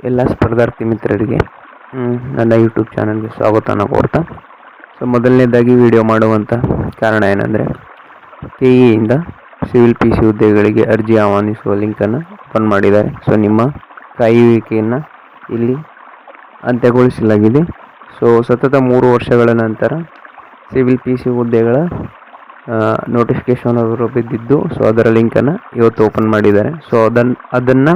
ಎಲ್ಲ ಸ್ಪರ್ಧಾರ್ಥಿ ಮಿತ್ರರಿಗೆ ನನ್ನ ಯೂಟ್ಯೂಬ್ ಚಾನಲ್ಗೆ ಸ್ವಾಗತನ ಕೋರ್ತಾ. ಸೊ ಮೊದಲನೇದಾಗಿ ವಿಡಿಯೋ ಮಾಡುವಂಥ ಕಾರಣ ಏನಂದರೆ KE ಸಿವಿಲ್ PC ಹುದ್ದೆಗಳಿಗೆ ಅರ್ಜಿ ಆಹ್ವಾನಿಸುವ ಲಿಂಕನ್ನು ಓಪನ್ ಮಾಡಿದ್ದಾರೆ. ಸೊ ನಿಮ್ಮ ಕಾಯುವಿಕೆಯನ್ನು ಇಲ್ಲಿ ಅಂತ್ಯಗೊಳಿಸಲಾಗಿದೆ. ಸೊ ಸತತ 3 ವರ್ಷಗಳ ನಂತರ ಸಿವಿಲ್ PC ಹುದ್ದೆಗಳ ನೋಟಿಫಿಕೇಶನ್ ಅವರು ಬಿದ್ದಿದ್ದು, ಸೊ ಅದರ ಲಿಂಕನ್ನು ಇವತ್ತು ಓಪನ್ ಮಾಡಿದ್ದಾರೆ. ಸೊ ಅದನ್ನು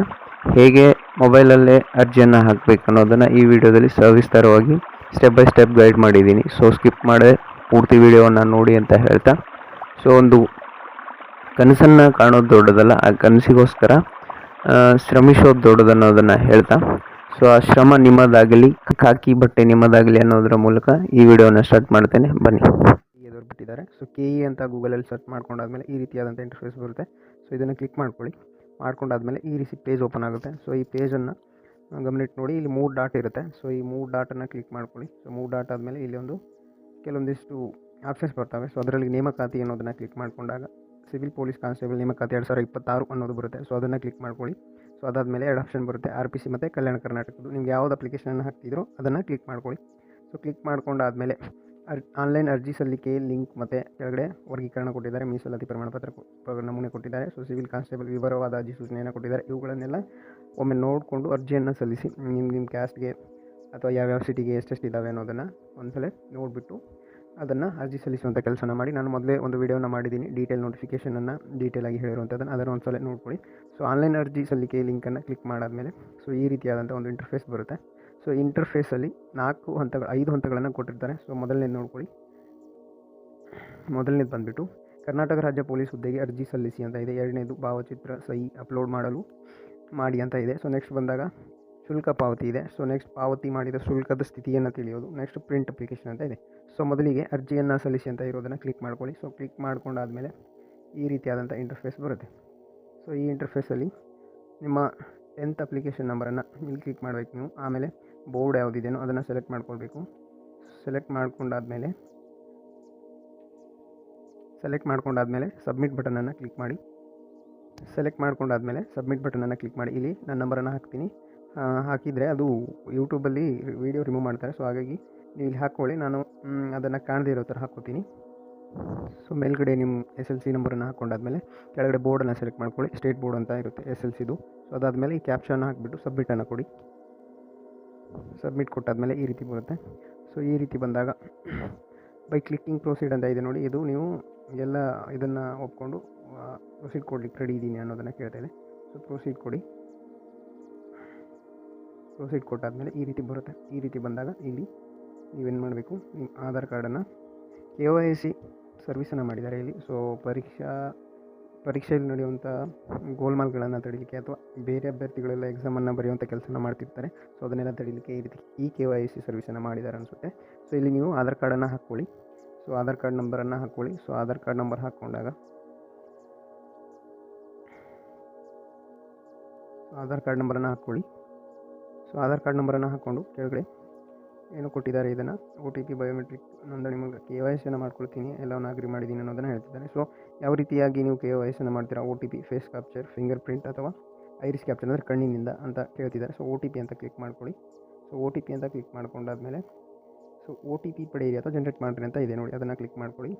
ಹೇಗೆ ಮೊಬೈಲಲ್ಲೇ ಅರ್ಜಿಯನ್ನು ಹಾಕಬೇಕು ಅನ್ನೋದನ್ನು ಈ ವಿಡಿಯೋದಲ್ಲಿ ಸವಿಸ್ತಾರವಾಗಿ ಸ್ಟೆಪ್ ಬೈ ಸ್ಟೆಪ್ ಗೈಡ್ ಮಾಡಿದ್ದೀನಿ. ಸೊ ಸ್ಕಿಪ್ ಮಾಡದೆ ಪೂರ್ತಿ ವಿಡಿಯೋವನ್ನು ನೋಡಿ ಅಂತ ಹೇಳ್ತಾ, ಸೊ ಒಂದು ಕನಸನ್ನು ಕಾಣೋದು ದೊಡ್ಡದಲ್ಲ, ಆ ಕನಸಿಗೋಸ್ಕರ ಶ್ರಮಿಸೋದು ದೊಡ್ಡದನ್ನೋದನ್ನು ಹೇಳ್ತಾ, ಸೊ ಆ ಶ್ರಮ ನಿಮ್ಮದಾಗಲಿ, ಖಾಕಿ ಬಟ್ಟೆ ನಿಮ್ಮದಾಗಲಿ ಅನ್ನೋದರ ಮೂಲಕ ಈ ವಿಡಿಯೋನ ಸ್ಟಾರ್ಟ್ ಮಾಡ್ತೇನೆ, ಬನ್ನಿ. ಎದುರು ಬಿಟ್ಟಿದ್ದಾರೆ. ಸೊ KE ಅಂತ ಗೂಗಲಲ್ಲಿ ಸರ್ಚ್ ಮಾಡ್ಕೊಂಡಾದ್ಮೇಲೆ ಈ ರೀತಿಯಾದಂಥ ಇಂಟರ್ಫೇಸ್ ಬರುತ್ತೆ. ಸೊ ಇದನ್ನು ಕ್ಲಿಕ್ ಮಾಡ್ಕೊಳ್ಳಿ. ಮಾಡ್ಕೊಂಡಾದ್ಮೇಲೆ ಈ ರೀತಿ ಪೇಜ್ ಓಪನ್ ಆಗುತ್ತೆ. ಸೊ ಈ ಪೇಜನ್ನು ಗಮನಿಟ್ಟು ನೋಡಿ, ಇಲ್ಲಿ 3 ಡಾಟ್ ಇರುತ್ತೆ. ಸೊ ಈ 3 ಡಾಟನ್ನು ಕ್ಲಿಕ್ ಮಾಡ್ಕೊಳ್ಳಿ. ಸೊ 3 ಡಾಟ್ ಆದಮೇಲೆ ಇಲ್ಲಿ ಕೆಲವೊಂದಿಷ್ಟು ಆಪ್ಷನ್ಸ್ ಬರ್ತವೆ. ಸೊ ಅದರಲ್ಲಿ ನೇಮಕಾತಿ ಅನ್ನೋದನ್ನು ಕ್ಲಿಕ್ ಮಾಡಿಕೊಂಡಾಗ ಸಿವಿಲ್ ಪೊಲೀಸ್ ಕಾನ್ಸ್ಟೇಬಲ್ ನೇಮಕಾತಿ 2026 ಅನ್ನೋದು ಬರುತ್ತೆ. ಸೊ ಅದನ್ನು ಕ್ಲಿಕ್ ಮಾಡ್ಕೊಳ್ಳಿ. ಸೊ ಅದಾದಮೇಲೆ 2 ಆಪ್ಷನ್ ಬರುತ್ತೆ, RPC ಮತ್ತು ಕಲ್ಯಾಣ ಕರ್ನಾಟಕದ್ದು. ನಿಮ್ಗೆ ಯಾವ್ದು ಅಪ್ಲಿಕೇಶನನ್ನು ಹಾಕ್ತಿದ್ರೋ ಅದನ್ನು ಕ್ಲಿಕ್ ಮಾಡ್ಕೊಳ್ಳಿ. ಸೊ ಕ್ಲಿಕ್ ಮಾಡ್ಕೊಂಡಾದಮೇಲೆ ಆನ್ಲೈನ್ ಅರ್ಜಿ ಸಲ್ಲಿಕೆ ಲಿಂಕ್ ಮತ್ತು ಕೆಳಗಡೆ ವರ್ಗೀಕರಣ ಕೊಟ್ಟಿದ್ದಾರೆ, ಮೀಸಲಾತಿ ಪ್ರಮಾಣಪತ್ರ ನಮೂನೆ ಕೊಟ್ಟಿದ್ದಾರೆ. ಸೊ ಸಿವಿಲ್ ಕಾನ್ಸ್ಟೇಬಲ್ ವಿವರವಾದ ಅರ್ಜಿ ಸೂಚನೆಯನ್ನು ಕೊಟ್ಟಿದ್ದಾರೆ. ಇವುಗಳನ್ನೆಲ್ಲ ಒಮ್ಮೆ ನೋಡಿಕೊಂಡು ಅರ್ಜಿಯನ್ನು ಸಲ್ಲಿಸಿ. ನಿಮ್ಮ ಕ್ಯಾಸ್ಟ್ಗೆ ಅಥವಾ ಯಾವ್ಯಾವ ಸಿಟಿಗೆ ಎಷ್ಟೆಷ್ಟು ಇದ್ದಾವೆ ಅನ್ನೋದನ್ನು ಒಂದ್ಸಲ ನೋಡಿಬಿಟ್ಟು ಅದನ್ನು ಅರ್ಜಿ ಸಲ್ಲಿಸುವಂಥ ಕೆಲಸನ ಮಾಡಿ. ನಾನು ಮೊದಲೇ ಒಂದು ವಿಡಿಯೋನ ಮಾಡಿದ್ದೀನಿ, ಡೀಟೇಲ್ ನೋಟಿಫಿಕೇಷನನ್ನು ಡೀಟೇಲಾಗಿ ಹೇಳಿರುವಂಥದ್ದನ್ನು, ಅದನ್ನು ಒಂದ್ಸಲ ನೋಡ್ಕೊಳ್ಳಿ. ಸೊ ಆನ್ಲೈನ್ ಅರ್ಜಿ ಸಲ್ಲಿಕೆ ಲಿಂಕನ್ನು ಕ್ಲಿಕ್ ಮಾಡಾದಮೇಲೆ ಸೊ ಈ ರೀತಿಯಾದಂಥ ಒಂದು ಇಂಟರ್ಫೇಸ್ ಬರುತ್ತೆ. ಸೊ ಇಂಟರ್ಫೇಸಲ್ಲಿ 5 ಹಂತಗಳನ್ನು ಕೊಟ್ಟಿರ್ತಾರೆ. ಸೊ ಮೊದಲನೇದು ನೋಡ್ಕೊಳ್ಳಿ. ಮೊದಲನೇದು ಬಂದುಬಿಟ್ಟು ಕರ್ನಾಟಕ ರಾಜ್ಯ ಪೊಲೀಸ್ ಹುದ್ದೆಗೆ ಅರ್ಜಿ ಸಲ್ಲಿಸಿ ಅಂತ ಇದೆ. ಎರಡನೇದು ಭಾವಚಿತ್ರ ಸಹಿ ಅಪ್ಲೋಡ್ ಮಾಡಿ ಅಂತ ಇದೆ. ಸೊ ನೆಕ್ಸ್ಟ್ ಬಂದಾಗ ಶುಲ್ಕ ಪಾವತಿ ಇದೆ. ಸೊ ನೆಕ್ಸ್ಟ್ ಪಾವತಿ ಮಾಡಿದ ಶುಲ್ಕದ ಸ್ಥಿತಿಯನ್ನು ತಿಳಿಯೋದು. ನೆಕ್ಸ್ಟ್ ಪ್ರಿಂಟ್ ಅಪ್ಲಿಕೇಶನ್ ಅಂತ ಇದೆ. ಸೊ ಮೊದಲಿಗೆ ಅರ್ಜಿಯನ್ನು ಸಲ್ಲಿಸಿ ಅಂತ ಇರೋದನ್ನು ಕ್ಲಿಕ್ ಮಾಡ್ಕೊಳ್ಳಿ. ಸೊ ಕ್ಲಿಕ್ ಮಾಡ್ಕೊಂಡಾದಮೇಲೆ ಈ ರೀತಿಯಾದಂಥ ಇಂಟರ್ಫೇಸ್ ಬರುತ್ತೆ. ಸೊ ಈ ಇಂಟರ್ಫೇಸಲ್ಲಿ ನಿಮ್ಮ 10th ಅಪ್ಲಿಕೇಶನ್ ನಂಬರನ್ನು ಇಲ್ಲಿ ಕ್ಲಿಕ್ ಮಾಡಬೇಕು ನೀವು. ಆಮೇಲೆ ಬೋರ್ಡ್ ಯಾವುದಿದೆಯೋ ಅದನ್ನು ಸೆಲೆಕ್ಟ್ ಮಾಡ್ಕೊಳ್ಬೇಕು. ಸೆಲೆಕ್ಟ್ ಮಾಡ್ಕೊಂಡಾದ್ಮೇಲೆ ಸಬ್ಮಿಟ್ ಬಟನನ್ನು ಕ್ಲಿಕ್ ಮಾಡಿ. ಸೆಲೆಕ್ಟ್ ಮಾಡ್ಕೊಂಡಾದ್ಮೇಲೆ ಸಬ್ಮಿಟ್ ಬಟನನ್ನು ಕ್ಲಿಕ್ ಮಾಡಿ. ಇಲ್ಲಿ ನನ್ನ ನಂಬರನ್ನು ಹಾಕ್ತೀನಿ. ಹಾಕಿದರೆ ಅದು ಯೂಟ್ಯೂಬಲ್ಲಿ ವೀಡಿಯೋ ರಿಮೂವ್ ಮಾಡ್ತಾರೆ. ಸೊ ಹಾಗಾಗಿ ನೀವು ಇಲ್ಲಿ ಹಾಕ್ಕೊಳ್ಳಿ. ನಾನು ಅದನ್ನು ಕಾಣದೇ ಇರೋ ಥರ ಹಾಕ್ಕೋತೀನಿ. ಸೊ ಮೇಲ್ಗಡೆ ನಿಮ್ಮ SLC ನಂಬರನ್ನು ಹಾಕ್ಕೊಂಡಾದ್ಮೇಲೆ ಕೆಳಗಡೆ ಬೋರ್ಡನ್ನು ಸೆಲೆಕ್ಟ್ ಮಾಡ್ಕೊಳ್ಳಿ. ಸ್ಟೇಟ್ ಬೋರ್ಡ್ ಅಂತ ಇರುತ್ತೆ SLCದು. ಸೊ ಅದಾದಮೇಲೆ ಈ ಕ್ಯಾಪ್ಷನ್ ಹಾಕಿಬಿಟ್ಟು ಸಬ್ಮಿಟನ್ನು ಕೊಡಿ. ಸಬ್ಮಿಟ್ ಕೊಟ್ಟಾದಮೇಲೆ ಈ ರೀತಿ ಬರುತ್ತೆ. ಸೊ ಈ ರೀತಿ ಬಂದಾಗ ಬೈ ಕ್ಲಿಕ್ಕಿಂಗ್ ಪ್ರೊಸೀಡ್ ಅಂತ ಇದೆ ನೋಡಿ, ಇದು ನೀವು ಎಲ್ಲ ಇದನ್ನು ಒಪ್ಕೊಂಡು ಪ್ರೊಸೀಡ್ ಕೊಡ್ಲಿಕ್ಕೆ ರೆಡಿ ಇದ್ದೀನಿ ಅನ್ನೋದನ್ನು ಕೇಳ್ತಾ ಇದೆ. ಸೊ ಪ್ರೊಸೀಡ್ ಕೊಡಿ. ಪ್ರೊಸೀಡ್ ಕೊಟ್ಟಾದಮೇಲೆ ಈ ರೀತಿ ಬರುತ್ತೆ. ಈ ರೀತಿ ಬಂದಾಗ ಇಲ್ಲಿ ನೀವೇನು ಮಾಡಬೇಕು, ನಿಮ್ಮ ಆಧಾರ್ ಕಾರ್ಡನ್ನು KYC ಸರ್ವಿಸನ್ನು ಮಾಡಿದ್ದಾರೆ ಇಲ್ಲಿ. ಸೊ ಪರೀಕ್ಷೆಯಲ್ಲಿ ನಡೆಯುವಂಥ ಗೋಲ್ಮಾಲ್ಗಳನ್ನು ತಡೀಲಿಕ್ಕೆ ಅಥವಾ ಬೇರೆ ಅಭ್ಯರ್ಥಿಗಳೆಲ್ಲ ಎಕ್ಸಾಮನ್ನು ಬರೆಯುವಂಥ ಕೆಲಸನ ಮಾಡ್ತಿರ್ತಾರೆ. ಸೊ ಅದನ್ನೆಲ್ಲ ತಡೀಲಿಕ್ಕೆ ಈ ರೀತಿ KYC ಸರ್ವಿಸನ್ನು ಮಾಡಿದ್ದಾರೆ ಅನಿಸುತ್ತೆ. ಸೊ ಇಲ್ಲಿ ನೀವು ಆಧಾರ್ ಕಾರ್ಡನ್ನು ಹಾಕ್ಕೊಳ್ಳಿ. ಸೊ ಆಧಾರ್ ಕಾರ್ಡ್ ನಂಬರನ್ನು ಹಾಕ್ಕೊಳ್ಳಿ. ಸೊ ಆಧಾರ್ ಕಾರ್ಡ್ ನಂಬರ್ ಹಾಕ್ಕೊಂಡಾಗ ಆಧಾರ್ ಕಾರ್ಡ್ ನಂಬರನ್ನು ಹಾಕ್ಕೊಳ್ಳಿ. ಸೊ ಆಧಾರ್ ಕಾರ್ಡ್ ನಂಬರನ್ನು ಹಾಕ್ಕೊಂಡು ಕೆಳಗಡೆ ಏನು ಕೊಟ್ಟಿದ್ದಾರೆ, ಇದನ್ನು OTP ಬಯೋಮೆಟ್ರಿಕ್ ನೋಂದಣಿ ಮೂಲಕ KYCಯನ್ನು ಮಾಡ್ಕೊಳ್ತೀನಿ, ಎಲ್ಲವನ್ನು ಅಗ್ರಿ ಮಾಡಿದ್ದೀನಿ ಅನ್ನೋದನ್ನು ಹೇಳ್ತಿದ್ದಾರೆ. ಸೊ ಯಾವ ರೀತಿಯಾಗಿ ನೀವು KYCಯನ್ನು ಮಾಡ್ತೀರಾ, OTP, face capture, fingerprint ಅಥವಾ ಐರಿಸ್ ಕ್ಯಾಪ್ಚರ್ ಅಂದರೆ ಕಣ್ಣಿನಿಂದ ಅಂತ ಕೇಳ್ತಿದ್ದಾರೆ. ಸೊ OTP ಅಂತ ಕ್ಲಿಕ್ ಮಾಡ್ಕೊಳ್ಳಿ. ಸೊ OTP ಅಂತ ಕ್ಲಿಕ್ ಮಾಡ್ಕೊಂಡಾದ್ಮೇಲೆ ಸೊ OTP ಪಡೆಯಿರಿ ಅಥವಾ ಜನರೇಟ್ ಮಾಡಿರಿ ಅಂತ ಇದೆ ನೋಡಿ, ಅದನ್ನು ಕ್ಲಿಕ್ ಮಾಡ್ಕೊಳ್ಳಿ.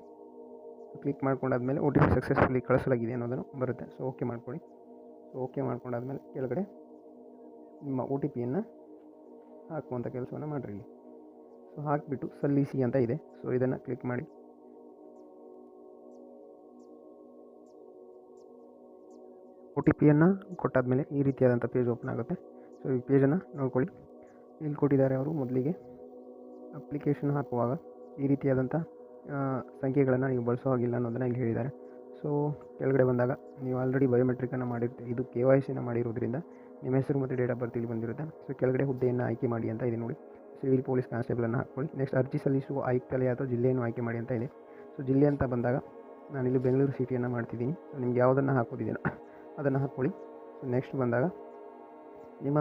ಕ್ಲಿಕ್ ಮಾಡ್ಕೊಂಡಾದ್ಮೇಲೆ OTP ಸಕ್ಸಸ್ಫುಲಿ ಕಳಿಸಲಾಗಿದೆ ಅನ್ನೋದನ್ನು ಬರುತ್ತೆ. ಸೊ ಓಕೆ ಮಾಡ್ಕೊಳ್ಳಿ. ಸೊ ಓಕೆ ಮಾಡ್ಕೊಂಡಾದ್ಮೇಲೆ ಕೆಳಗಡೆ ನಿಮ್ಮ OTPಯನ್ನು ಹಾಕುವಂಥ ಕೆಲಸವನ್ನು ಮಾಡಿರಿ. ಸೊ ಹಾಕಿಬಿಟ್ಟು ಸಲ್ಲಿಸಿ ಅಂತ ಇದೆ. ಸೊ ಇದನ್ನು ಕ್ಲಿಕ್ ಮಾಡಿ. OTPಯನ್ನು ಕೊಟ್ಟಾದಮೇಲೆ ಈ ರೀತಿಯಾದಂಥ ಪೇಜ್ ಓಪನ್ ಆಗುತ್ತೆ. ಸೊ ಈ ಪೇಜನ್ನು ನೋಡ್ಕೊಳ್ಳಿ. ಇಲ್ಲಿ ಕೊಟ್ಟಿದ್ದಾರೆ ಅವರು ಮೊದಲಿಗೆ ಅಪ್ಲಿಕೇಶನ್ ಹಾಕುವಾಗ ಈ ರೀತಿಯಾದಂಥ ಸಂಖ್ಯೆಗಳನ್ನು ನೀವು ಬಳಸೋ ಹಾಗಿಲ್ಲ ಅನ್ನೋದನ್ನು ಇಲ್ಲಿ ಹೇಳಿದ್ದಾರೆ. ಸೊ ಕೆಳಗಡೆ ಬಂದಾಗ ನೀವು ಆಲ್ರೆಡಿ ಬಯೋಮೆಟ್ರಿಕನ್ನು ಮಾಡಿರ್ತೀವಿ, ಇದು KYCನ ಮಾಡಿರೋದ್ರಿಂದ ನಿಮ್ಮ ಹೆಸರು ಮತ್ತು ಡೇಟ್ ಆಫ್ ಬರ್ತ್ ಇಲ್ಲಿ ಬಂದಿರುತ್ತೆ. ಸೊ ಕೆಳಗಡೆ ಹುದ್ದೆಯನ್ನು ಆಯ್ಕೆ ಮಾಡಿ ಅಂತ ಇದೆ ನೋಡಿ, ಸಿವಿಲ್ ಪೊಲೀಸ್ ಕಾನ್ಸ್ಟೇಬಲನ್ನು ಹಾಕ್ಕೊಳ್ಳಿ. ನೆಕ್ಸ್ಟ್ ಅರ್ಜಿ ಸಲ್ಲಿಸುವ ಆಯುಕ್ತಾಲಯ ಅಥವಾ ಜಿಲ್ಲೆಯನ್ನು ಆಯ್ಕೆ ಮಾಡಿ ಅಂತ ಇದೆ. ಸೊ ಜಿಲ್ಲೆ ಅಂತ ಬಂದಾಗ ನಾನಿಲ್ಲಿ ಬೆಂಗಳೂರು ಸಿಟಿಯನ್ನು ಮಾಡ್ತಿದ್ದೀನಿ. ಸೊ ನಿಮ್ಗೆ ಯಾವುದನ್ನು ಹಾಕೋದಿದ್ದೀನೋ ಅದನ್ನು ಹಾಕ್ಕೊಳ್ಳಿ. ಸೊ ನೆಕ್ಸ್ಟ್ ಬಂದಾಗ ನಿಮ್ಮ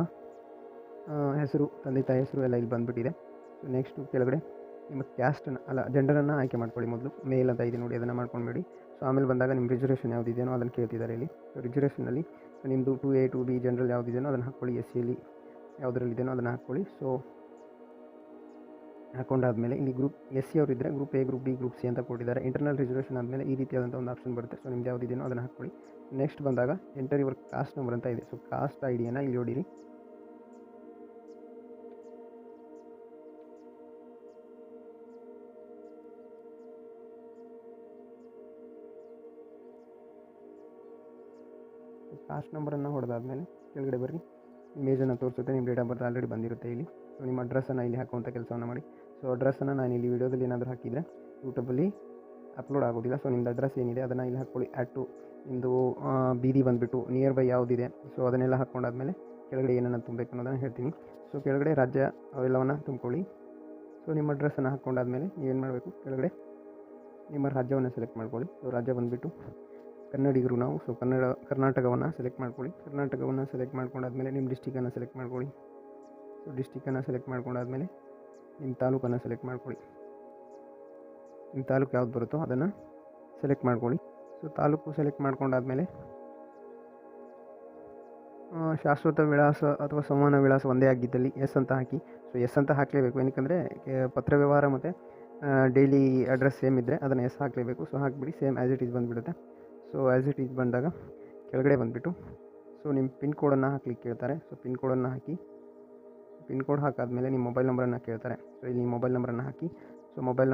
ಹೆಸರು, ತಂದೆ ತಾಯಿ ಹೆಸರು ಎಲ್ಲ ಇಲ್ಲಿ ಬಂದುಬಿಟ್ಟಿದೆ. ಸೊ ನೆಕ್ಸ್ಟು ಕೆಳಗಡೆ ನಿಮ್ಮ ಕ್ಯಾಸ್ಟನ್ನು ಜೆಂಡರನ್ನು ಆಯ್ಕೆ ಮಾಡ್ಕೊಳ್ಳಿ. ಮೊದಲು ಮೇಲ್ ಅಂತ ಇದೆ ನೋಡಿ, ಅದನ್ನು ಮಾಡ್ಕೊಂಡ್ಬೇಡಿ. ಸೊ ಆಮೇಲೆ ಬಂದಾಗ ನಿಮ್ಮ ರಿಸರ್ವೇಷನ್ ಯಾವುದಿದೆಯೋ ಅದನ್ನು ಕೇಳ್ತಿದ್ದಾರೆ ಇಲ್ಲಿ. ಸೊ ರಿಸರ್ವೇಷನಲ್ಲಿ ನಿಮ್ಮದು 2A 2B ಜನರಲ್ ಯಾವುದಿದೆಯೋ ಅದನ್ನು ಹಾಕ್ಕೊಳ್ಳಿ. SCಯಲ್ಲಿ ಯಾವುದರಲ್ಲಿದೆಯೋ ಅದನ್ನು ಹಾಕ್ಕೊಳ್ಳಿ. ಸೊ ಹಾಕೊಂಡಾದ್ಮೇಲೆ ಇಲ್ಲಿ ಗ್ರೂಪ್ ಎಸ್ ಸಿ ಅವರಿದ್ದರೆ group A, group B, group C ಅಂತ ಕೊಟ್ಟಿದ್ದಾರೆ. ಇಂಟರ್ನಲ್ ರಿಸರ್ವೇಷನ್ ಆದಮೇಲೆ ಈ ರೀತಿಯಾದಂಥ ಒಂದು ಆಪ್ಷನ್ ಬರುತ್ತೆ. ಸೊ ನಿಮ್ದು ಯಾವುದಿದೆಯೋ ಅದನ್ನು ಹಾಕ್ಕೊಳ್ಳಿ. ನೆಕ್ಸ್ಟ್ ಬಂದಾಗ ಎಂಟರ್ ಯುವರ್ ಕಾಸ್ಟ್ ನಂಬರ್ ಅಂತ ಇದೆ. ಸೊ ಕಾಸ್ಟ್ ಐ ಡಿಯನ್ನು ಇಲ್ಲಿ ಹೊಡೀರಿ. ಕಾಸ್ಟ್ ನಂಬರನ್ನು ಹೊಡೆದಾದ್ಮೇಲೆ ಕೆಳಗಡೆ ಬರ್ರಿ. ಇಮೇಜನ್ನು ತೋರಿಸುತ್ತೆ. ನಿಮ್ಮ ಡೇಟ್ ಆಫ್ ಬರ್ತ್ ಆಲ್ರೆಡಿ ಬಂದಿರುತ್ತೆ ಇಲ್ಲಿ. ಸೊ ನಿಮ್ಮ ಅಡ್ರೆಸ್ಸನ್ನು ಇಲ್ಲಿ ಹಾಕುವಂಥ ಕೆಲಸವನ್ನು ಮಾಡಿ. ಸೊ ಅಡ್ರೆಸ್ಸನ್ನು ನಾನು ಇಲ್ಲಿ ವೀಡಿಯೋದಲ್ಲಿ ಏನಾದರೂ ಹಾಕಿದರೆ ಯೂಟ್ಯೂಬಲ್ಲಿ ಅಪ್ಲೋಡ್ ಆಗೋದಿಲ್ಲ. ಸೊ ನಿಮ್ಮದು ಅಡ್ರೆಸ್ ಏನಿದೆ ಅದನ್ನು ಇಲ್ಲಿ ಹಾಕ್ಕೊಳ್ಳಿ. ಆ್ಯಡ್ ಟು ನಿಮ್ಮದು ಬೀದಿ ಬಂದುಬಿಟ್ಟು ನಿಯರ್ ಬೈ ಯಾವುದಿದೆ ಸೊ ಅದನ್ನೆಲ್ಲ ಹಾಕ್ಕೊಂಡಾದ್ಮೇಲೆ ಕೆಳಗಡೆ ಏನನ್ನು ತುಂಬಬೇಕು ಅನ್ನೋದನ್ನು ಹೇಳ್ತೀನಿ. ಸೊ ಕೆಳಗಡೆ ರಾಜ್ಯ ಅವೆಲ್ಲವನ್ನು ತುಂಬ್ಕೊಳ್ಳಿ. ಸೊ ನಿಮ್ಮ ಅಡ್ರೆಸ್ಸನ್ನು ಹಾಕ್ಕೊಂಡಾದ್ಮೇಲೆ ನೀವೇನು ಮಾಡಬೇಕು, ಕೆಳಗಡೆ ನಿಮ್ಮ ರಾಜ್ಯವನ್ನು ಸೆಲೆಕ್ಟ್ ಮಾಡ್ಕೊಳ್ಳಿ. ಸೊ ರಾಜ್ಯ ಬಂದುಬಿಟ್ಟು ಕನ್ನಡಿಗರು ನಾವು. ಸೊ ಕರ್ನಾಟಕವನ್ನು ಸೆಲೆಕ್ಟ್ ಮಾಡ್ಕೊಳ್ಳಿ. ಕರ್ನಾಟಕವನ್ನು ಸೆಲೆಕ್ಟ್ ಮಾಡ್ಕೊಂಡಾದ್ಮೇಲೆ ನಿಮ್ಮ ಡಿಸ್ಟಿಕನ್ನು ಸೆಲೆಕ್ಟ್ ಮಾಡ್ಕೊಳ್ಳಿ. ಸೊ ಡಿಸ್ಟಿಕನ್ನು ಸೆಲೆಕ್ಟ್ ಮಾಡ್ಕೊಂಡಾದ್ಮೇಲೆ ನಿಮ್ಮ ತಾಲೂಕನ್ನು ಸೆಲೆಕ್ಟ್ ಮಾಡ್ಕೊಳ್ಳಿ. ನಿಮ್ಮ ತಾಲೂಕು ಯಾವ್ದು ಬರುತ್ತೋ ಅದನ್ನು ಸೆಲೆಕ್ಟ್ ಮಾಡ್ಕೊಳ್ಳಿ. ಸೊ ತಾಲೂಕು ಸೆಲೆಕ್ಟ್ ಮಾಡ್ಕೊಂಡಾದ್ಮೇಲೆ ಶಾಶ್ವತ ವಿಳಾಸ ಅಥವಾ ಸಂವಹನ ವಿಳಾಸ ಒಂದೇ ಆಗಿದ್ದಲ್ಲಿ ಎಸ್ ಅಂತ ಹಾಕಿ. ಸೊ ಎಸ್ ಅಂತ ಹಾಕಲೇಬೇಕು, ಏನಕ್ಕೆ ಪತ್ರ ವ್ಯವಹಾರ ಮತ್ತು ಡೈಲಿ ಅಡ್ರೆಸ್ ಸೇಮ್ ಇದ್ದರೆ ಅದನ್ನು ಎಸ್ ಹಾಕಲೇಬೇಕು. ಸೊ ಹಾಕಿಬಿಡಿ, ಸೇಮ್ ಆ್ಯಸ್ ಇಟ್ ಈಸ್ ಬಂದುಬಿಡುತ್ತೆ. ಸೊ ಆ್ಯಸ್ ಇಟ್ ಈಸ್ ಬಂದಾಗ ಕೆಳಗಡೆ ಬಂದುಬಿಟ್ಟು ಸೊ ನಿಮ್ಮ ಪಿನ್ ಕೋಡನ್ನು ಹಾಕ್ಲಿಕ್ಕೆ ಕೇಳ್ತಾರೆ. ಸೊ ಪಿನ್ ಕೋಡನ್ನು ಹಾಕಿ. ಪಿನ್ ಕೋಡ್ ಹಾಕಾದ್ಮೇಲೆ ನಿಮ್ಮ ಮೊಬೈಲ್ ನಂಬರನ್ನು ಕೇಳ್ತಾರೆ. ಸೊ ಇಲ್ಲಿ ನಿಮ್ಮ ಮೊಬೈಲ್ ನಂಬರನ್ನು ಹಾಕಿ. ಸೊ ಮೊಬೈಲ್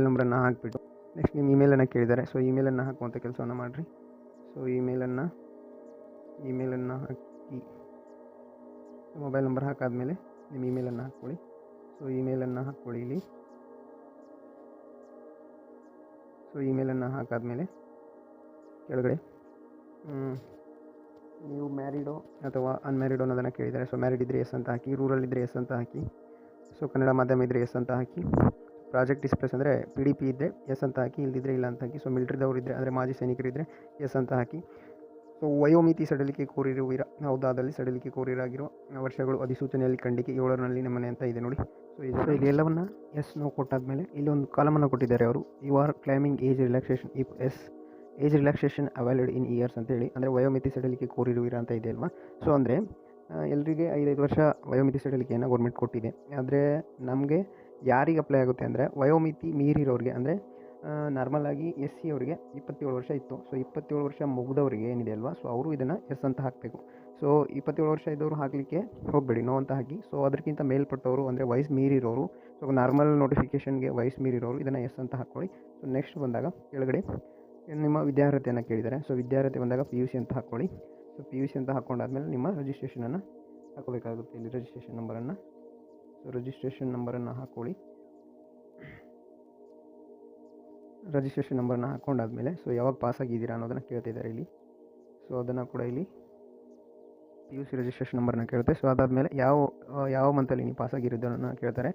ನಂಬರನ್ನು ಹಾಕಿಬಿಟ್ಟು ನೆಕ್ಸ್ಟ್ ನಿಮ್ಮ ಇಮೇಲನ್ನು ಕೇಳಿದ್ದಾರೆ. ಸೊ ಇಮೇಲನ್ನು ಹಾಕುವಂಥ ಕೆಲಸವನ್ನು ಮಾಡಿರಿ. ಸೊ ಇಮೇಲನ್ನು ಹಾಕಿ ಮೊಬೈಲ್ ನಂಬರ್ ಹಾಕಾದ್ಮೇಲೆ ನಿಮ್ಮ ಇಮೇಲನ್ನು ಹಾಕ್ಕೊಳ್ಳಿ. ಸೊ ಇಮೇಲನ್ನು ಹಾಕ್ಕೊಳ್ಳಿ ಇಲ್ಲಿ. ಸೊ ಇಮೇಲನ್ನು ಹಾಕಾದ್ಮೇಲೆ ಕೆಳಗಡೆ ನೀವು ಮ್ಯಾರಿಡೋ ಅಥವಾ ಅನ್ಮ್ಯಾರಿಡೋ ಅನ್ನೋದನ್ನು ಕೇಳಿದ್ದಾರೆ. ಸೊ ಮ್ಯಾರಿಡ್ ಇದ್ದರೆ ಎಸ್ ಅಂತ ಹಾಕಿ. ರೂರಲ್ ಇದ್ದರೆ ಎಸ್ ಅಂತ ಹಾಕಿ. ಸೊ ಕನ್ನಡ ಮಾಧ್ಯಮ ಇದ್ದರೆ ಎಸ್ ಅಂತ ಹಾಕಿ. ಪ್ರಾಜೆಕ್ಟ್ ಡಿಸ್ಪ್ಲೇಸ್ ಅಂದರೆ PDP ಇದ್ದರೆ ಎಸ್ ಅಂತ ಹಾಕಿ, ಇಲ್ಲದಿದ್ದರೆ ಇಲ್ಲ ಅಂತ ಹಾಕಿ. ಸೊ ಮಿಲಿಟ್ರಿದವರು ಇದ್ದರೆ ಅಂದರೆ ಮಾಜಿ ಸೈನಿಕರಿದ್ದರೆ ಎಸ್ ಅಂತ ಹಾಕಿ. ಸೊ ವಯೋಮಿತಿ ಸಡಿಲಿಕೆ ಕೋರಿರುವಿರ ಹೌದಾದಲ್ಲಿ ಸಡಿಲಿಕೆ ಕೋರಿರಾಗಿರುವ ವರ್ಷಗಳು ಅಧಿಸೂಚನೆಯಲ್ಲಿ ಖಂಡಿಕೆ 7ರಲ್ಲಿ ನಮ್ಮನೆ ಅಂತ ಇದೆ ನೋಡಿ. ಸೊ ಇಲ್ಲಿ ಎಲ್ಲವನ್ನು ಎಸ್ ನಾವು ಕೊಟ್ಟಾದ್ಮೇಲೆ ಇಲ್ಲಿ ಒಂದು ಕಾಲಮನ್ನು ಕೊಟ್ಟಿದ್ದಾರೆ ಅವರು. You are claiming age relaxation if yes age relaxation availed in years ಅಂತೇಳಿ, ಅಂದರೆ ವಯೋಮಿತಿ ಸಡಿಲಿಕೆ ಕೋರಿರುವಿರ ಅಂತ ಇದೆ ಅಲ್ವಾ. ಸೊ ಅಂದರೆ ಎಲ್ಲರಿಗೆ 5 ವರ್ಷ ವಯೋಮಿತಿ ಸಡಿಲಿಕೆಯನ್ನು ಗೌರ್ಮೆಂಟ್ ಕೊಟ್ಟಿದೆ. ಆದರೆ ನಮಗೆ ಯಾರಿಗೆ ಅಪ್ಲೈ ಆಗುತ್ತೆ ಅಂದರೆ ವಯೋಮಿತಿ ಮೀರಿರೋರಿಗೆ, ಅಂದರೆ ನಾರ್ಮಲಾಗಿ SC ಅವರಿಗೆ 27 ವರ್ಷ ಇತ್ತು. ಸೊ 27 ವರ್ಷ ಮುಗಿದವರಿಗೆ ಏನಿದೆ ಅಲ್ವಾ, ಸೊ ಅವರು ಇದನ್ನು ಎಸ್ ಅಂತ ಹಾಕಬೇಕು. ಸೊ 27 ವರ್ಷ ಇದ್ದವರು ಹಾಕಲಿಕ್ಕೆ ಹೋಗಬೇಡಿ, ನೋ ಅಂತ ಹಾಕಿ. ಸೊ ಅದಕ್ಕಿಂತ ಮೇಲ್ಪಟ್ಟವರು ಅಂದರೆ ವಯಸ್ಸು ಮೀರಿರೋರು, ಸೊ ನಾರ್ಮಲ್ ನೋಟಿಫಿಕೇಷನ್ಗೆ ವಯಸ್ಸು ಮೀರಿರೋರು ಇದನ್ನು ಎಸ್ ಅಂತ ಹಾಕ್ಕೊಳ್ಳಿ. ಸೊ ನೆಕ್ಸ್ಟ್ ಬಂದಾಗ ಕೆಳಗಡೆ ನಿಮ್ಮ ವಿದ್ಯಾರ್ಹತೆಯನ್ನು ಕೇಳಿದ್ದಾರೆ. ಸೊ ವಿದ್ಯಾರ್ಹತೆ ಬಂದಾಗ PUC ಅಂತ ಹಾಕ್ಕೊಳ್ಳಿ. ಸೊ PUC ಅಂತ ಹಾಕ್ಕೊಂಡಾದ್ಮೇಲೆ ನಿಮ್ಮ ರಿಜಿಸ್ಟ್ರೇಷನನ್ನು ಹಾಕೋಬೇಕಾಗುತ್ತೆ. ಇಲ್ಲಿ ರಿಜಿಸ್ಟ್ರೇಷನ್ ನಂಬರನ್ನು ಹಾಕ್ಕೊಳ್ಳಿ. ರಿಜಿಸ್ಟ್ರೇಷನ್ ನಂಬರನ್ನು ಹಾಕ್ಕೊಂಡಾದ್ಮೇಲೆ ಸೊ ಯಾವಾಗ ಪಾಸ್ ಆಗಿದ್ದೀರಾ ಅನ್ನೋದನ್ನು ಕೇಳ್ತಿದ್ದಾರೆ ಇಲ್ಲಿ. ಸೊ ಅದನ್ನು ಕೂಡ ಇಲ್ಲಿ PUC ರಿಜಿಸ್ಟ್ರೇಷನ್ ನಂಬರನ್ನ ಕೇಳುತ್ತೆ. ಸೊ ಅದಾದಮೇಲೆ ಯಾವ ಮಂತಲ್ಲಿ ನೀವು ಪಾಸ್ ಆಗಿರೋದನ್ನು ಕೇಳ್ತಾರೆ.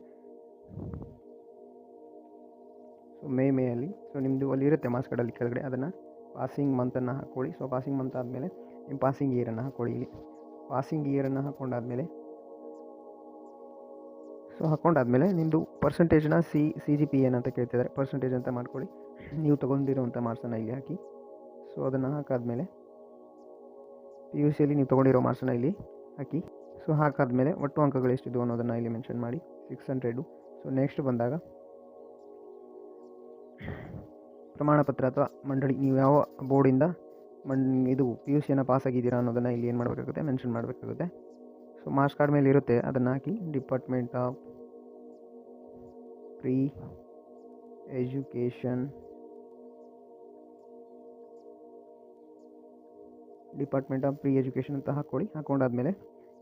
ಸೊ ಮೇಯಲ್ಲಿ ಸೊ ನಿಮ್ಮದು ಅಲ್ಲಿ ಇರುತ್ತೆ ಮಾರ್ಕ್ಸ್ ಕಾರ್ಡಲ್ಲಿ ಕೆಳಗಡೆ, ಅದನ್ನು ಪಾಸಿಂಗ್ ಮಂತನ್ನು ಹಾಕ್ಕೊಳ್ಳಿ. ಸೊ ಪಾಸಿಂಗ್ ಮಂತ್ ಆದಮೇಲೆ ನಿಮ್ಮ ಪಾಸಿಂಗ್ ಇಯರನ್ನು ಹಾಕ್ಕೊಳ್ಳಿ ಇಲ್ಲಿ. ಪಾಸಿಂಗ್ ಇಯರನ್ನು ಹಾಕ್ಕೊಂಡಾದ್ಮೇಲೆ ಸೊ ಹಾಕ್ಕೊಂಡಾದ್ಮೇಲೆ ನಿಮ್ಮದು ಪರ್ಸೆಂಟೇಜ್ನ CGPA ಏನಂತ ಕೇಳ್ತಿದ್ದಾರೆ, ಪರ್ಸೆಂಟೇಜ್ ಅಂತ ಮಾಡ್ಕೊಳ್ಳಿ. ನೀವು ತೊಗೊಂಡಿರೋವಂಥ ಮಾರ್ಕ್ಸನ್ನು ಇಲ್ಲಿ ಹಾಕಿ. ಸೊ ಅದನ್ನು ಹಾಕಾದ್ಮೇಲೆ PUCಯಲ್ಲಿ ನೀವು ತೊಗೊಂಡಿರೋ ಮಾರ್ಕ್ಸನ್ನು ಇಲ್ಲಿ ಹಾಕಿ. ಸೊ ಹಾಕಾದ್ಮೇಲೆ ಒಟ್ಟು ಅಂಕಗಳು ಎಷ್ಟಿದ್ದು ಅನ್ನೋದನ್ನು ಇಲ್ಲಿ ಮೆನ್ಷನ್ ಮಾಡಿ, 600. ಸೊ ನೆಕ್ಸ್ಟ್ ಬಂದಾಗ ಪ್ರಮಾಣ ಪತ್ರ ಅಥವಾ ಮಂಡಳಿ, ನೀವು ಯಾವ ಬೋರ್ಡಿಂದ ಇದು PUCಯನ್ನು ಪಾಸ್ ಆಗಿದ್ದೀರಾ ಅನ್ನೋದನ್ನು ಇಲ್ಲಿ ಏನು ಮಾಡಬೇಕಾಗುತ್ತೆ, ಮೆನ್ಷನ್ ಮಾಡಬೇಕಾಗುತ್ತೆ. ಸೊ ಮಾರ್ಕ್ಸ್ ಕಾರ್ಡ್ ಮೇಲೆ ಇರುತ್ತೆ, ಅದನ್ನು ಹಾಕಿ. ಡಿಪಾರ್ಟ್ಮೆಂಟ್ ಆಫ್ ಪ್ರೀ ಎಜುಕೇಷನ್ ಅಂತ ಹಾಕ್ಕೊಳ್ಳಿ. ಹಾಕ್ಕೊಂಡಾದ್ಮೇಲೆ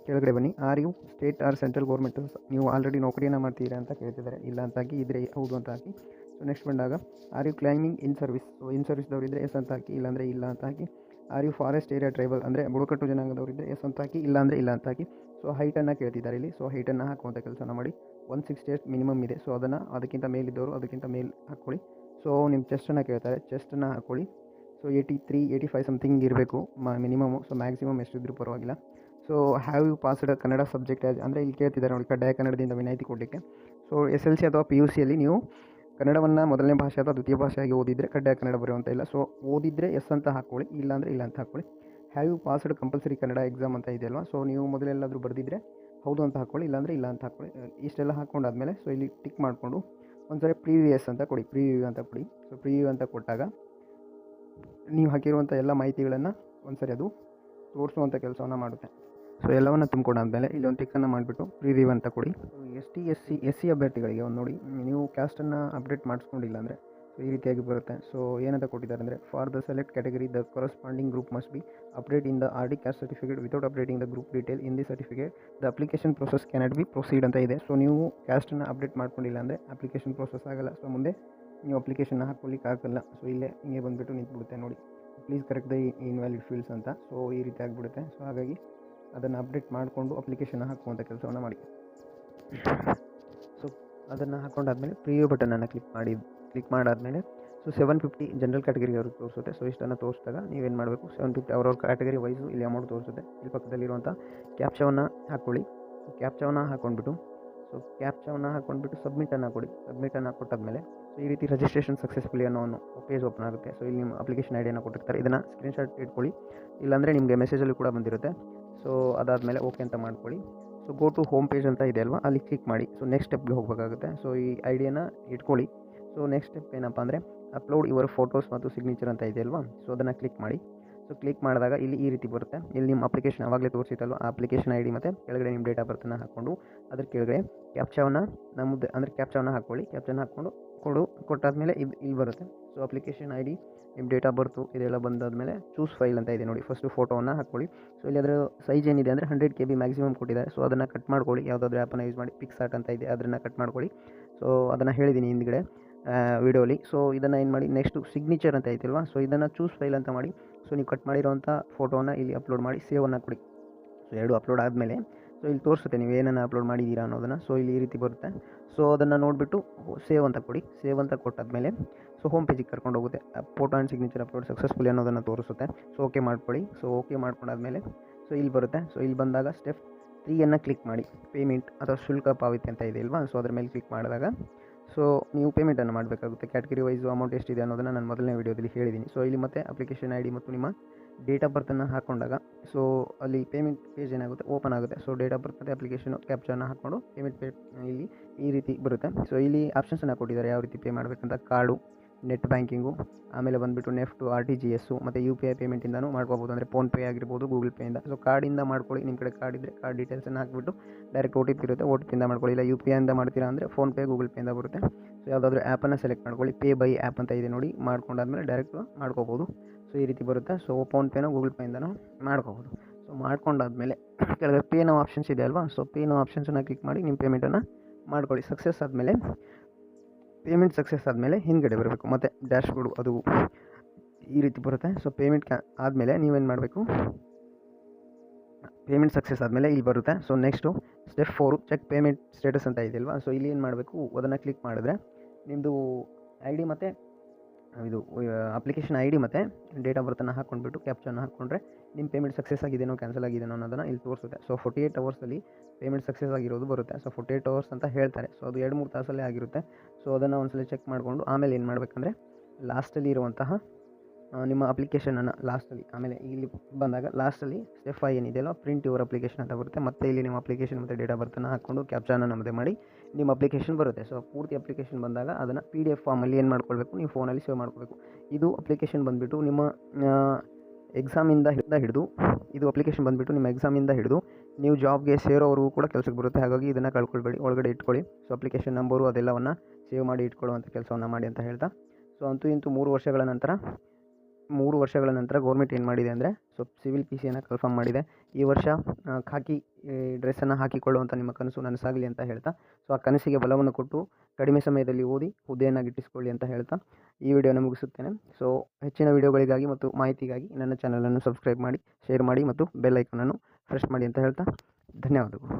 ಕೆಳಗಡೆ ಬನ್ನಿ. Are you state or central government, ನೀವು ಆಲ್ರೆಡಿ ನೌಕರಿಯನ್ನು ಮಾಡ್ತೀರಾ ಅಂತ ಕೇಳ್ತಿದ್ದಾರೆ, ಇಲ್ಲ ಅಂತ ಹಾಕಿ, ಇದ್ದರೆ ಹೌದು ಅಂತ ಹಾಕಿ. ಸೊ ನೆಕ್ಸ್ಟ್ ಬಂದಾಗ are you claiming in service, so in ಸರ್ವಿಸ್ದವ್ರು ಇದ್ದರೆ ಎಸ್ ಅಂತ ಹಾಕಿ, ಇಲ್ಲಾಂದರೆ ಇಲ್ಲ ಅಂತ ಹಾಕಿ. Are you forest area tribal, ಅಂದರೆ ಬುಡಕಟ್ಟು ಜನಾಂಗದವ್ರು ಇದ್ದರೆ ಎಸ್ ಅಂತ ಹಾಕಿ, ಇಲ್ಲಾಂದರೆ ಇಲ್ಲ ಅಂತ ಹಾಕಿ. ಸೊ ಹೈಟನ್ನು ಕೇಳ್ತಿದ್ದಾರೆ ಇಲ್ಲಿ. ಸೊ ಹೈಟನ್ನು ಹಾಕುವಂಥ ಕೆಲಸನ ಮಾಡಿ. 168 ಮಿನಿಮಮ್ ಇದೆ. ಸೊ ಅದಕ್ಕಿಂತ ಮೇಲಿದ್ದವರು ಅದಕ್ಕಿಂತ ಮೇಲೆ ಹಾಕ್ಕೊಳ್ಳಿ. ಸೊ ನಿಮ್ಮ ಚೆಸ್ಟನ್ನು ಕೇಳ್ತಾರೆ, ಚೆಸ್ಟನ್ನು ಹಾಕ್ಕೊಳ್ಳಿ. ಸೊ 83, 85 ಸಮಥಿಂಗ್ ಇರಬೇಕು ಮಿನಿಮಮು. ಸೊ ಮ್ಯಾಕ್ಸಿಮಮ್ ಎಷ್ಟಿದ್ರೂ ಪರವಾಗಿಲ್ಲ. So have you passed Kannada subject ಅಂದರೆ ಇಲ್ಲಿ ಕೇಳ್ತಿದ್ದಾರೆ ನೋಡಿ, ಕಡ್ಡಾಯ ಕನ್ನಡದಿಂದ ವಿನಾಯಿತಿ ಕೊಡಲಿಕ್ಕೆ. ಸೊ SLC ಅಥವಾ PUCಯಲ್ಲಿ ನೀವು ಕನ್ನಡವನ್ನು ಮೊದಲನೇ ಭಾಷೆ ಅಥವಾ ದ್ವಿತೀಯ ಭಾಷೆಯಾಗಿ ಓದಿದರೆ ಕಡ್ಡಾಯ ಕನ್ನಡ ಬರುವಂತ ಇಲ್ಲ. ಸೊ ಓದಿದರೆ ಎಸ್ ಅಂತ ಹಾಕ್ಕೊಳ್ಳಿ, ಇಲ್ಲಾಂದರೆ ಇಲ್ಲ ಅಂತ ಹಾಕ್ಕೊಳ್ಳಿ. Have you passed compulsory Kannada exam ಅಂತ ಇದೆಯಲ್ವಾ. ಸೊ ನೀವು ಮೊದಲೆಲ್ಲಾದರೂ ಬರೆದಿದ್ದರೆ ಹೌದು ಅಂತ ಹಾಕ್ಕೊಳ್ಳಿ, ಇಲ್ಲಾಂದರೆ ಇಲ್ಲ ಅಂತ ಹಾಕ್ಕೊಳ್ಳಿ. ಇಷ್ಟೆಲ್ಲ ಹಾಕ್ಕೊಂಡಾದ್ಮೇಲೆ ಸೊ ಇಲ್ಲಿ ಟಿಕ್ ಮಾಡಿಕೊಂಡು ಒಂದ್ಸರಿ ಪ್ರೀವಿಯಸ್ ಅಂತ ಕೊಡಿ, ಪ್ರಿವ್ಯೂ ಅಂತ ಕೊಡಿ. ಸೊ ಪ್ರಿವ್ಯೂ ಅಂತ ಕೊಟ್ಟಾಗ ನೀವು ಹಾಕಿರುವಂಥ ಎಲ್ಲ ಮಾಹಿತಿಗಳನ್ನು ಒಂದ್ಸರಿ ಅದು ತೋರಿಸುವಂಥ ಕೆಲಸವನ್ನು ಮಾಡುತ್ತೆ. ಸೊ ಎಲ್ಲವನ್ನು ತುಂಬ್ಕೊಂಡಾದ್ಮೇಲೆ ಇಲ್ಲೊಂದು ಟಿಕ್ಕನ್ನು ಮಾಡಿಬಿಟ್ಟು ಪ್ರಿವ್ಯೂ ಅಂತ ಕೊಡಿ. ಎಸ್ ಸಿ ಅಭ್ಯರ್ಥಿಗಳಿಗೆ ಒಂದು ನೋಡಿ, ನೀವು ಕ್ಯಾಸ್ಟನ್ನು ಅಪ್ಡೇಟ್ ಮಾಡಿಸ್ಕೊಂಡಿಲ್ಲ ಅಂದರೆ ಸೊ ಈ ರೀತಿಯಾಗಿ ಬರುತ್ತೆ. ಸೊ ಏನಂತ ಕೊಟ್ಟಿದ್ದಾರೆ ಅಂದರೆ, for the select category the corresponding group must be update in the RD caste certificate without updating the group detail in the certificate the application process cannot be proceed ಅಂತ ಇದೆ. So ನೀವು ಕ್ಯಾಸ್ಟನ್ನು update ಮಾಡ್ಕೊಂಡಿಲ್ಲ ಅಂದರೆ application process ಆಗಲ್ಲ. So ಮುಂದೆ ನೀವು ಅಪ್ಲಿಕೇಶನ್ನ ಹಾಕ್ಕೊಳ್ಳಿಕ್ಕೆ ಆಗಲ್ಲ. ಸೊ ಇಲ್ಲೇ ಹಿಂಗೆ ಬಂದುಬಿಟ್ಟು ನಿಂತ್ಬಿಡುತ್ತೆ ನೋಡಿ, please correct the invalid fields ಅಂತ. ಸೊ ಈ ರೀತಿ ಆಗಿಬಿಡುತ್ತೆ. ಸೊ ಹಾಗಾಗಿ ಅದನ್ನು ಅಪ್ಡೇಟ್ ಮಾಡಿಕೊಂಡು ಅಪ್ಲಿಕೇಶನ್ ಹಾಕುವಂಥ ಕೆಲಸವನ್ನು ಮಾಡಿ. ಸೊ ಅದನ್ನು ಹಾಕ್ಕೊಂಡಾದ್ಮೇಲೆ ಪ್ರಿವ್ಯೂ ಬಟನನ್ನು ಕ್ಲಿಕ್ ಮಾಡಾದಮೇಲೆ ಸೊ 750 ಜನರಲ್ ಕ್ಯಾಟಗರಿ ಅವ್ರಿಗೆ ತೋರಿಸುತ್ತೆ. ಸೊ ಇಷ್ಟನ್ನು ತೋರಿಸಿದಾಗ ನೀವೇನು ಮಾಡಬೇಕು, 750 ಅವ್ರವ್ರ ಕ್ಯಾಟಗರಿ ವೈಸು ಇಲ್ಲಿ ಅಮೌಂಟ್ ತೋರಿಸುತ್ತೆ. ಇಲ್ಲಿ ಪಕ್ಕದಲ್ಲಿರುವಂಥ ಕ್ಯಾಪ್ಚಾವನ್ನು ಹಾಕ್ಕೊಳ್ಳಿ. ಕ್ಯಾಪ್ಚಾವನ್ನು ಹಾಕ್ಕೊಂಡ್ಬಿಟ್ಟು ಸಬ್ಮಿಟನ್ನು ಕೊಡಿ. ಸಬ್ಮಿಟನ್ನು ಕೊಟ್ಟಾದ್ಮೇಲೆ ಸೊ ಈ ರೀತಿ ರಿಜಿಸ್ಟ್ರೇಷನ್ ಸಕ್ಸಸ್ಫುಲಿ ಅನ್ನೋ ಒಂದು ಪೇಜ್ ಓಪನ್ ಆಗುತ್ತೆ. ಸೊ ಇಲ್ಲಿ ನಿಮ್ಮ ಅಪ್ಲಿಕೇಶನ್ ಐಡಿಯನ್ನು ಕೊಟ್ಟಿರ್ತಾರೆ, ಇದನ್ನು ಸ್ಕ್ರೀನ್ಶಾಟ್ ಇಟ್ಕೊಳ್ಳಿ, ಇಲ್ಲಾಂದರೆ ನಿಮಗೆ ಮೆಸೇಜಲ್ಲಿ ಕೂಡ ಬಂದಿರುತ್ತೆ. ಸೊ ಅದಾದಮೇಲೆ ಓಕೆ ಅಂತ ಮಾಡ್ಕೊಳ್ಳಿ. So go to home page ಅಂತ ಇದೆ ಅಲ್ವಾ, ಅಲ್ಲಿ ಕ್ಲಿಕ್ ಮಾಡಿ. ಸೊ ನೆಕ್ಸ್ಟ್ ಸ್ಟೆಪ್ಗೆ ಹೋಗಬೇಕಾಗುತ್ತೆ. ಸೊ ಈ ಐಡಿಯನ್ನು ಇಟ್ಕೊಳ್ಳಿ. ಸೊ ನೆಕ್ಸ್ಟ್ ಸ್ಟೆಪ್ ಏನಪ್ಪ ಅಂದರೆ, ಅಪ್ಲೋಡ್ ಯುವರ್ ಫೋಟೋಸ್ ಮತ್ತು ಸಿಗ್ನೇಚರ್ ಅಂತ ಇದೆ ಅಲ್ವಾ. ಸೊ ಅದನ್ನು ಕ್ಲಿಕ್ ಮಾಡಿ. ಸೊ ಕ್ಲಿಕ್ ಮಾಡಿದಾಗ ಇಲ್ಲಿ ಈ ರೀತಿ ಬರುತ್ತೆ. ಇಲ್ಲಿ ನಿಮ್ಮ ಅಪ್ಲಿಕೇಶನ್ ಆವಾಗಲೇ ತೋರಿಸಿತ್ತಲ್ವ, ಆ ಅಪ್ಲಿಕೇಶನ್ ID ಮತ್ತು ಕೆಳಗಡೆ ನಿಮ್ಮ ಡೇಟ್ ಆಫ್ ಬರ್ತನ್ನು ಹಾಕ್ಕೊಂಡು ಅದ್ರ ಕೆಳಗಡೆ ಕ್ಯಾಪ್ಚಾವನ್ನು ಕ್ಯಾಪ್ಚಾವನ್ನು ಹಾಕ್ಕೊಳ್ಳಿ. ಕ್ಯಾಪ್ಚಾನ ಹಾಕ್ಕೊಂಡು ಕೊಟ್ಟಾದಮೇಲೆ ಇಲ್ಲಿ ಬರುತ್ತೆ. ಸೊ ಅಪ್ಲಿಕೇಶನ್ ID, ನಿಮ್ಮ ಡೇಟ್ ಆಫ್ ಬರ್ತು ಇದೆಲ್ಲ ಬಂದಾದಮೇಲೆ ಚೂಸ್ ಫೈಲ್ ಅಂತ ಇದೆ ನೋಡಿ, ಫಸ್ಟು ಫೋಟೋವನ್ನು ಹಾಕ್ಕೊಳ್ಳಿ. ಸೊ ಇಲ್ಲಿ ಅದರ ಸೈಜ್ ಏನಿದೆ ಅಂದರೆ 100 KB ಮ್ಯಾಕ್ಸಿಮಮ್ ಕೊಟ್ಟಿದ್ದಾರೆ. ಸೊ ಅದನ್ನು ಕಟ್ ಮಾಡ್ಕೊಳ್ಳಿ, ಯಾವುದಾದ್ರೂ ಆ್ಯಪನ್ನು ಯೂಸ್ ಮಾಡಿ. ಪಿಕ್ಸಾರ್ಟ್ ಅಂತ ಇದೆ, ಅದನ್ನು ಕಟ್ ಮಾಡ್ಕೊಳ್ಳಿ. ಸೊ ಅದನ್ನು ಹೇಳಿದ್ದೀನಿ ಹಿಂದ್ಗಡೆ ವಿಡಿಯೋಲಿ. ಸೊ ಇದನ್ನು ಏನು ಮಾಡಿ, ನೆಕ್ಸ್ಟು ಸಿಗ್ನೇಚರ್ ಅಂತ ಐತಿಲ್ವಾ, ಸೊ ಇದನ್ನು ಚೂಸ್ ಫೈಲ್ ಅಂತ ಮಾಡಿ. ಸೊ ನೀವು ಕಟ್ ಮಾಡಿರೋಂಥ ಫೋಟೋನ ಇಲ್ಲಿ ಅಪ್ಲೋಡ್ ಮಾಡಿ ಸೇವನ್ನು ಕೊಡಿ. ಸೊ ಎರಡು ಅಪ್ಲೋಡ್ ಆದಮೇಲೆ ಸೊ ಇಲ್ಲಿ ತೋರಿಸುತ್ತೆ ನೀವು ಏನನ್ನು ಅಪ್ಲೋಡ್ ಮಾಡಿದ್ದೀರಾ ಅನ್ನೋದನ್ನು. ಸೊ ಇಲ್ಲಿ ಈ ರೀತಿ ಬರುತ್ತೆ. ಸೊ ಅದನ್ನು ನೋಡಿಬಿಟ್ಟು ಸೇವ್ ಅಂತ ಕೊಡಿ. ಸೇವ್ ಅಂತ ಕೊಟ್ಟಾದ್ಮೇಲೆ ಸೊ ಹೋಮ್ ಪೇಜಿಗೆ ಕರ್ಕೊಂಡು ಹೋಗುತ್ತೆ. Photo and signature upload successfully ಅನ್ನೋದನ್ನು ತೋರಿಸುತ್ತೆ. ಸೊ ಓಕೆ ಮಾಡ್ಕೊಳ್ಳಿ. ಸೊ ಓಕೆ ಮಾಡ್ಕೊಂಡಾದ್ಮೇಲೆ ಸೊ ಇಲ್ಲಿ ಬರುತ್ತೆ. ಸೊ ಇಲ್ಲಿ ಬಂದಾಗ ಸ್ಟೆಪ್ 3 ಕ್ಲಿಕ್ ಮಾಡಿ. ಪೇಮೆಂಟ್ ಅಥವಾ ಶುಲ್ಕ ಪಾವತಿ ಅಂತ ಇದೆ ಇಲ್ವಾ, ಸೊ ಅದ್ರ ಮೇಲೆ ಕ್ಲಿಕ್ ಮಾಡಿದಾಗ ಸೊ ನೀವು ಪೇಮೆಂಟನ್ನು ಮಾಡಬೇಕಾಗುತ್ತೆ. ಕ್ಯಾಟಗರಿ ವೈಸು ಅಮೌಂಟ್ ಎಷ್ಟಿದೆ ಅನ್ನೋದನ್ನು ನಾನು ಮೊದಲನೇ ವೀಡಿಯೋದಲ್ಲಿ ಹೇಳಿದ್ದೀನಿ. ಸೊ ಇಲ್ಲಿ ಮತ್ತೆ ಅಪ್ಲಿಕೇಶನ್ ID ಮತ್ತು ನಿಮ್ಮ ಡೇಟ್ ಆಫ್ ಬರ್ತನ್ನು ಹಾಕ್ಕೊಂಡಾಗ ಸೊ ಅಲ್ಲಿ ಪೇಮೆಂಟ್ ಪೇಜ್ ಏನಾಗುತ್ತೆ, ಓಪನ್ ಆಗುತ್ತೆ. ಸೊ ಡೇಟ್ ಆಫ್ ಬರ್ತ್ ಮತ್ತು ಅಪ್ಲಿಕೇಶನು ಕ್ಯಾಪ್ಚಾನ ಹಾಕ್ಕೊಂಡು ಪೇಮೆಂಟ್ ಪೇಜ್ ಇಲ್ಲಿ ಈ ರೀತಿ ಬರುತ್ತೆ. ಸೊ ಇಲ್ಲಿ ಆಪ್ಷನ್ಸನ್ನು ಕೊಟ್ಟಿದ್ದಾರೆ ಯಾವ ರೀತಿ ಪೇ ಮಾಡಬೇಕಂತ. ಕಾರ್ಡು, ನೆಟ್ ಬ್ಯಾಂಕಿಂಗು, ಆಮೇಲೆ ಬಂದುಬಿಟ್ಟು ನೆಫ್ಟು, RTGS ಮತ್ತು UPI ಪೇಮೆಂಟಿಂದನೂ ಮಾಡ್ಕೋಬೋದು. ಅಂದರೆ ಫೋನ್ಪೇ ಆಗಿರ್ಬೋದು, ಗೂಗಲ್ ಪೇಯಿಂದ. ಸೊ ಕಾರ್ಡಿಂದ ಮಾಡ್ಕೊಳ್ಳಿ. ನಿಮ್ಮ ಕಡೆ ಕಾರ್ಡ್ ಇದ್ದರೆ ಕಾರ್ಡ್ ಡೀಟೇಲ್ಸನ್ನು ಹಾಕಿಬಿಟ್ಟು ಡೈರೆಕ್ಟ್ OTP ಇರುತ್ತೆ, OTPಯಿಂದ ಮಾಡ್ಕೊಳ್ಳಿ. ಇಲ್ಲ UPI ಇಂದ ಮಾಡ್ತೀರಾ ಅಂದರೆ ಫೋನ್ಪೇ, ಗೂಗಲ್ ಪೇಯಿಂದ ಬರುತ್ತೆ. ಸೊ ಯಾವುದಾದ್ರೂ ಆ್ಯಪನ್ನು ಸೆಲೆಕ್ಟ್ ಮಾಡ್ಕೊಳ್ಳಿ. ಪೇ ಬೈ ಆ್ಯಪ್ ಅಂತ ಇದೆ ನೋಡಿ, ಮಾಡ್ಕೊಂಡಾದ್ಮೇಲೆ ಡೈರೆಕ್ಟ್ ಮಾಡ್ಕೋಬೋದು. ಸೊ ಈ ರೀತಿ ಬರುತ್ತೆ. ಸೊ ಫೋನ್ಪೇನೋ ಗೂಗಲ್ ಪೇಯಿಂದನೂ ಮಾಡ್ಕೋಬೋದು. ಸೊ ಮಾಡ್ಕೊಂಡಾದ್ಮೇಲೆ ಕೆಳಗೆ ಪೇ ನೋ ಆಪ್ಷನ್ಸ್ ಇದೆ ಅಲ್ವಾ, ಸೊ ಪೇ ನೋ ಆಪ್ಷನ್ಸನ್ನು ಕ್ಲಿಕ್ ಮಾಡಿ ನಿಮ್ಮ ಪೇಮೆಂಟನ್ನು ಮಾಡ್ಕೊಳ್ಳಿ. ಪೇಮೆಂಟ್ ಸಕ್ಸಸ್ ಆದಮೇಲೆ ಹಿಂದ್ಗಡೆ ಬರಬೇಕು. ಮತ್ತು ಡ್ಯಾಶ್ಬೋರ್ಡು ಅದು ಈ ರೀತಿ ಬರುತ್ತೆ. ಸೊ ಪೇಮೆಂಟ್ ಆದಮೇಲೆ ನೀವೇನು ಮಾಡಬೇಕು, ಪೇಮೆಂಟ್ ಸಕ್ಸಸ್ ಆದಮೇಲೆ ಇಲ್ಲಿ ಬರುತ್ತೆ. So next step 4 check payment status ಅಂತ ಇದೆಯಲ್ವಾ. ಸೊ ಇಲ್ಲಿ ಏನು ಮಾಡಬೇಕು, ಅದನ್ನು ಕ್ಲಿಕ್ ಮಾಡಿದ್ರೆ ನಿಮ್ಮದು ID ಮತ್ತು ಇದು ಅಪ್ಲಿಕೇಶನ್ ID ಮತ್ತು ಡೇಟ್ ಆಫ್ ಬರ್ತನ್ನು ಹಾಕ್ಕೊಂಡ್ಬಿಟ್ಟು ಕ್ಯಾಪ್ಚಾನ ಹಾಕ್ಕೊಂಡ್ರೆ ನಿಮ್ಮ ಪೇಮೆಂಟ್ ಸಕ್ಸಸ್ ಆಗಿದೆನೋ ಕ್ಯಾನ್ಸಲ್ ಆಗಿದೆನೋ ಅನ್ನೋದನ್ನು ಇಲ್ಲಿ ತೋರಿಸುತ್ತೆ. ಸೊ 48 ಅವರ್ಸಲ್ಲಿ ಪೇಮೆಂಟ್ ಸಕ್ಸಸ್ ಆಗಿರೋದು ಬರುತ್ತೆ. ಸೊ 48 ಅವರ್ಸ್ ಅಂತ ಹೇಳ್ತಾರೆ. ಸೊ ಅದು 2-3 ತಾಸಲ್ಲೇ ಆಗಿರುತ್ತೆ. ಸೊ ಅದನ್ನು ಒಂದ್ಸಲ ಚೆಕ್ ಮಾಡಿಕೊಂಡು ಆಮೇಲೆ ಏನು ಮಾಡಬೇಕಂದ್ರೆ, ಲಾಸ್ಟಲ್ಲಿ ಇರುವಂತಹ ನಿಮ್ಮ ಅಪ್ಲಿಕೇಶನನ್ನು ಲಾಸ್ಟಲ್ಲಿ, ಆಮೇಲೆ ಇಲ್ಲಿ ಬಂದಾಗ ಲಾಸ್ಟಲ್ಲಿ ಸ್ಟೆಪ್ 5 ಏನಿದೆಯಲ್ಲ, ಪ್ರಿಂಟ್ ಯುವರ್ ಅಪ್ಲಿಕೇಶನ್ ಅಂತ ಬರುತ್ತೆ. ಮತ್ತು ಇಲ್ಲಿ ನಿಮ್ಮ ಅಪ್ಲಿಕೇಶನ್ ಮತ್ತು ಡೇಟ್ ಆಫ್ ಬರ್ತನ್ನು ಹಾಕ್ಕೊಂಡು ಕ್ಯಾಪ್ಚಾನ ನಮ್ಮದೇ ಮಾಡಿ ನಿಮ್ಮ ಅಪ್ಲಿಕೇಶನ್ ಬರುತ್ತೆ. ಸೊ ಪೂರ್ತಿ ಅಪ್ಲಿಕೇಶನ್ ಬಂದಾಗ ಅದನ್ನು PDF ಫಾರ್ಮಲ್ಲಿ ಏನು ಮಾಡ್ಕೊಳ್ಬೇಕು, ನೀವು ಫೋನಲ್ಲಿ ಸೇವ್ ಮಾಡ್ಕೋಬೇಕು. ಇದು ಅಪ್ಲಿಕೇಶನ್ ಬಂದುಬಿಟ್ಟು ನಿಮ್ಮ ಎಕ್ಸಾಮಿಂದ ಹಿಡಿದು ಇದು ಅಪ್ಲಿಕೇಶನ್ ಬಂದುಬಿಟ್ಟು ನಿಮ್ಮ ಎಕ್ಸಾಮಿಂದ ಹಿಡಿದು ನೀವು ಜಾಬ್ಗೆ ಸೇರೋವರೆಗೂ ಕೂಡ ಕೆಲಸಕ್ಕೆ ಬರುತ್ತೆ. ಹಾಗಾಗಿ ಇದನ್ನು ಕಳ್ಕೊಳ್ಬೇಡಿ, ಒಳಗಡೆ ಇಟ್ಕೊಳ್ಳಿ. ಸೊ ಅಪ್ಲಿಕೇಶನ್ ನಂಬರು ಅದೆಲ್ಲವನ್ನು ಸೇವ್ ಮಾಡಿ ಇಟ್ಕೊಳ್ಳುವಂಥ ಕೆಲಸವನ್ನು ಮಾಡಿ ಅಂತ ಹೇಳ್ತಾ, ಸೊ ಅಂತೂ ಇಂತೂ 3 ವರ್ಷಗಳ ನಂತರ ಗೌರ್ಮೆಂಟ್ ಏನು ಮಾಡಿದೆ ಅಂದರೆ, ಸೊ ಸಿವಿಲ್ PCಯನ್ನು ಕನ್ಫರ್ಮ್ ಮಾಡಿದೆ. ಈ ವರ್ಷ ಖಾಕಿ ಡ್ರೆಸ್ಸನ್ನು ಹಾಕಿಕೊಳ್ಳುವಂಥ ನಿಮ್ಮ ಕನಸು ನನಸಾಗಲಿ ಅಂತ ಹೇಳ್ತಾ, ಸೊ ಆ ಕನಸಿಗೆ ಬಲವನ್ನು ಕೊಟ್ಟು ಕಡಿಮೆ ಸಮಯದಲ್ಲಿ ಓದಿ ಹುದ್ದೆಯನ್ನು ಗಿಟ್ಟಿಸಿಕೊಳ್ಳಿ ಅಂತ ಹೇಳ್ತಾ ಈ ವಿಡಿಯೋನ ಮುಗಿಸುತ್ತೇನೆ. ಸೊ ಹೆಚ್ಚಿನ ವಿಡಿಯೋಗಳಿಗಾಗಿ ಮತ್ತು ಮಾಹಿತಿಗಾಗಿ ನನ್ನ ಚಾನಲನ್ನು ಸಬ್ಸ್ಕ್ರೈಬ್ ಮಾಡಿ, ಶೇರ್ ಮಾಡಿ ಮತ್ತು ಬೆಲ್ ಐಕಾನನ್ನು ಪ್ರೆಸ್ ಮಾಡಿ ಅಂತ ಹೇಳ್ತಾ ಧನ್ಯವಾದಗಳು.